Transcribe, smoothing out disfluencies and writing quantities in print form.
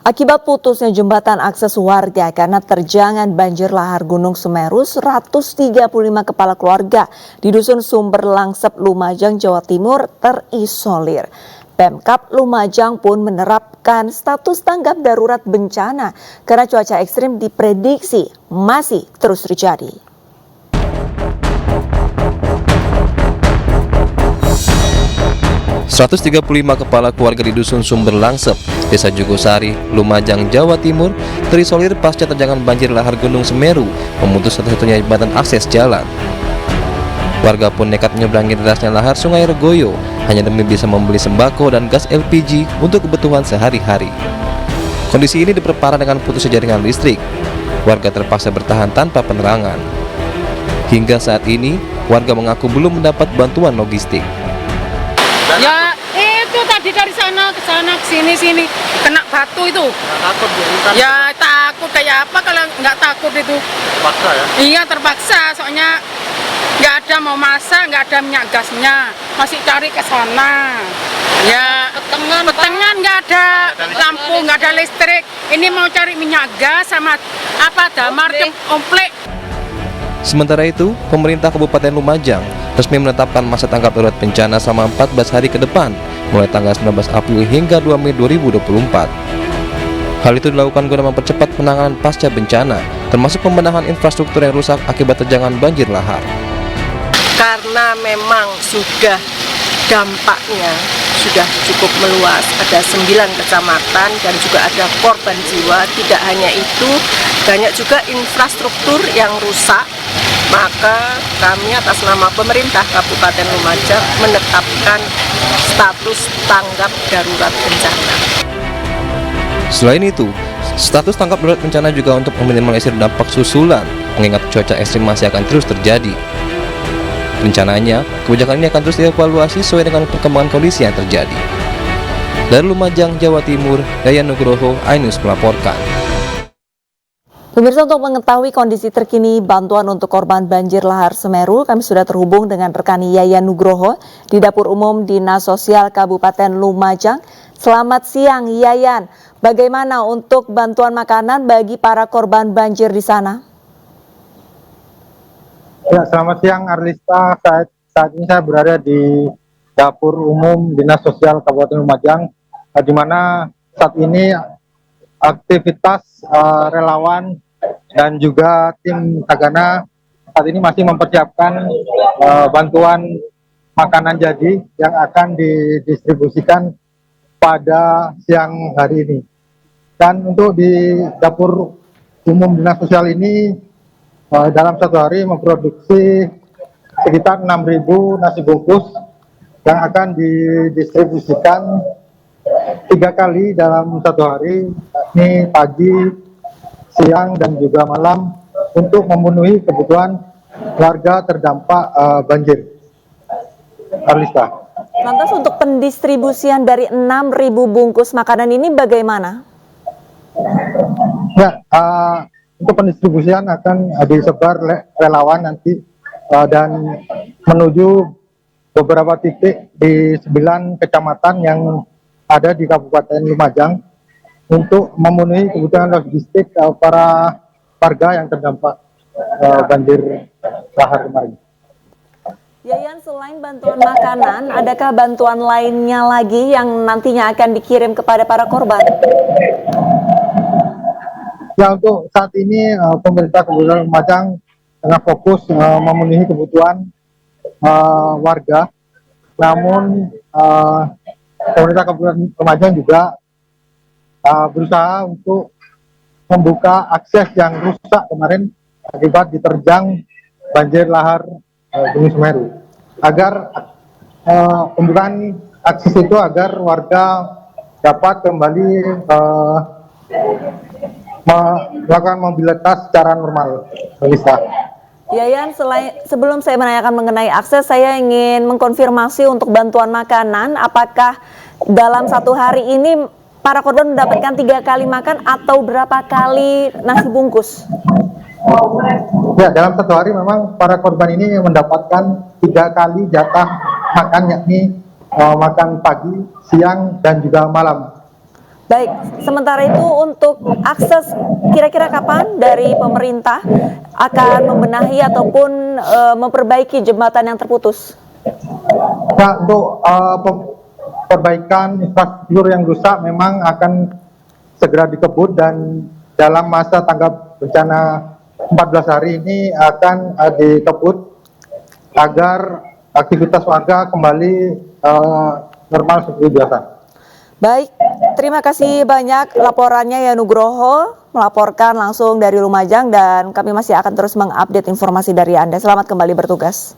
Akibat putusnya jembatan akses warga karena terjangan banjir lahar Gunung Semeru, 135 kepala keluarga di Dusun Sumber Langsep, Lumajang, Jawa Timur terisolir. Pemkab Lumajang pun menerapkan status tanggap darurat bencana karena cuaca ekstrim diprediksi masih terus terjadi. ...135 kepala keluarga di Dusun Sumber Langsep, Desa Jugosari, Lumajang, Jawa Timur terisolir pasca terjangan banjir lahar Gunung Semeru memutus satu-satunya jembatan akses jalan. Warga pun nekat menyeberangi derasnya lahar Sungai Regoyo hanya demi bisa membeli sembako dan gas LPG untuk kebutuhan sehari-hari. Kondisi ini diperparah dengan putusnya jaringan listrik. Warga terpaksa bertahan tanpa penerangan. Hingga saat ini, warga mengaku belum mendapat bantuan logistik. Ya itu tadi dari sana ke sana ke sini kena batu itu. Takut Ya takut kayak apa kalau nggak takut itu. Terpaksa ya? Iya terpaksa, soalnya nggak ada mau masak, nggak ada minyak gasnya, masih cari ke sana. Ya petengan nggak ada lampu, nggak ada listrik. Ini mau cari minyak gas sama apa damar komplek. Sementara itu, pemerintah Kabupaten Lumajang resmi menetapkan masa tanggap darurat bencana selama 14 hari ke depan, mulai tanggal 19 April hingga 2 Mei 2024. Hal itu dilakukan guna mempercepat penanganan pasca bencana, termasuk pembenahan infrastruktur yang rusak akibat terjangan banjir lahar. Karena memang sudah dampaknya sudah cukup meluas, ada 9 kecamatan dan juga ada korban jiwa. Tidak hanya itu, banyak juga infrastruktur yang rusak. Maka kami atas nama pemerintah Kabupaten Lumajang menetapkan status tanggap darurat bencana. Selain itu, status tanggap darurat bencana juga untuk meminimalisir dampak susulan, mengingat cuaca ekstrim masih akan terus terjadi. Rencananya, kebijakan ini akan terus dievaluasi sesuai dengan perkembangan kondisi yang terjadi. Dari Lumajang, Jawa Timur, Yayan Nugroho, iNews melaporkan. Pemirsa, untuk mengetahui kondisi terkini bantuan untuk korban banjir lahar Semeru, kami sudah terhubung dengan rekan Yayan Nugroho di Dapur Umum Dinas Sosial Kabupaten Lumajang. Selamat siang Yayan, bagaimana untuk bantuan makanan bagi para korban banjir di sana? Ya, selamat siang Arlista. Saat ini saya berada di Dapur Umum Dinas Sosial Kabupaten Lumajang, di mana saat ini aktivitas relawan dan juga tim Tagana saat ini masih mempersiapkan bantuan makanan jadi yang akan didistribusikan pada siang hari ini. Dan untuk di Dapur Umum Dinas Sosial ini dalam satu hari memproduksi sekitar 6.000 nasi bungkus yang akan didistribusikan 3 kali dalam satu hari, ini pagi, siang, dan juga malam untuk memenuhi kebutuhan warga terdampak banjir. Arlista. Lantas untuk pendistribusian dari 6.000 bungkus makanan ini bagaimana? Ya, untuk pendistribusian akan disebar relawan nanti dan menuju beberapa titik di 9 kecamatan yang ada di Kabupaten Lumajang untuk memenuhi kebutuhan logistik para warga yang terdampak banjir lahar kemarin. Yayan, selain bantuan makanan, adakah bantuan lainnya lagi yang nantinya akan dikirim kepada para korban? Ya, untuk saat ini pemerintah Kabupaten Lumajang tengah fokus memenuhi kebutuhan warga. Namun pemerintah Kabupaten Lumajang juga berusaha untuk membuka akses yang rusak kemarin akibat diterjang banjir lahar Gunung Semeru. Agar pembukaan akses itu agar warga dapat kembali melakukan mobilitas secara normal. Bisa. Yayan, sebelum saya menanyakan mengenai akses, saya ingin mengkonfirmasi untuk bantuan makanan, apakah dalam satu hari ini para korban mendapatkan 3 kali makan atau berapa kali nasi bungkus? Ya, dalam satu hari memang para korban ini mendapatkan 3 kali jatah makan, yakni makan pagi, siang, dan juga malam. Baik, sementara itu untuk akses kira-kira kapan dari pemerintah akan membenahi ataupun memperbaiki jembatan yang terputus? Nah, untuk perbaikan infrastruktur yang rusak memang akan segera dikebut dan dalam masa tanggap bencana 14 hari ini akan dikebut agar aktivitas warga kembali normal seperti biasa. Baik, terima kasih banyak laporannya ya Nugroho, melaporkan langsung dari Lumajang dan kami masih akan terus mengupdate informasi dari Anda. Selamat kembali bertugas.